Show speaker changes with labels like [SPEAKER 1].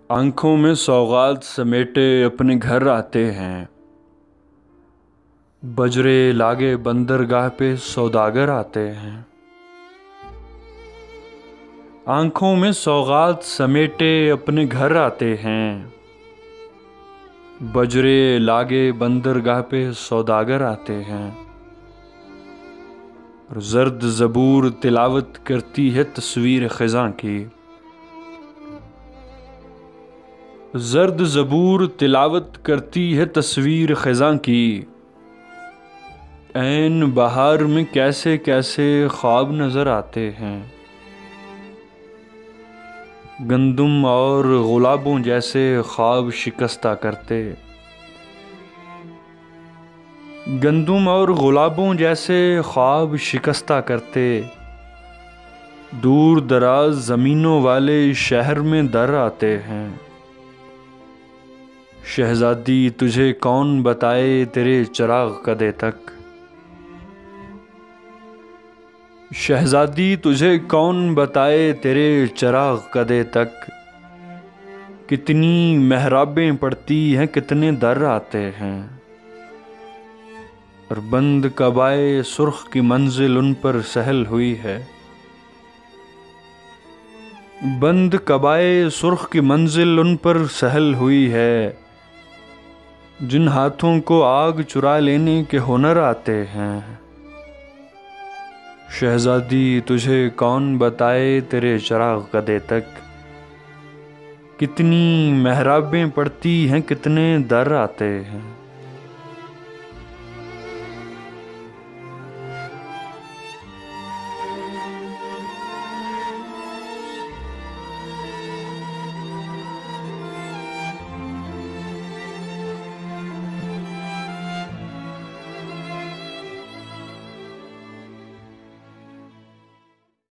[SPEAKER 1] आंखों में सौगात समेटे अपने घर आते हैं। बजरे लागे बंदरगाह पे सौदागर आते हैं। आंखों में सौगात समेटे अपने घर आते हैं। बजरे लागे बंदरगाह पे सौदागर आते हैं। और जर्द ज़बूर तिलावत करती है तस्वीर ख़ज़ां की। जर्द ज़बूर तिलावत करती है तस्वीर ख़ज़ां की। ऐन बहार में कैसे कैसे ख्वाब नज़र आते हैं। गंदुम और गुलाबों जैसे ख्वाब शिकस्ता करते। गंदुम और गुलाबों जैसे ख्वाब शिकस्ता करते। दूर दराज ज़मीनों वाले शहर में दर आते हैं। शहज़ादी तुझे कौन बताए तेरे चिराग कदे तक। शहज़ादी तुझे कौन बताए तेरे चिराग कदे तक। कितनी मेहराबें पड़ती हैं कितने दर आते हैं। और बंद कबाए सुर्ख की मंजिल उन पर सहल हुई है। बंद कबाए सुर्ख की मंजिल उन पर सहल हुई है। जिन हाथों को आग चुरा लेने के हुनर आते हैं। शहज़ादी तुझे कौन बताए तेरे चिराग कदे तक। कितनी मेहराबें पड़ती हैं कितने दर आते हैं।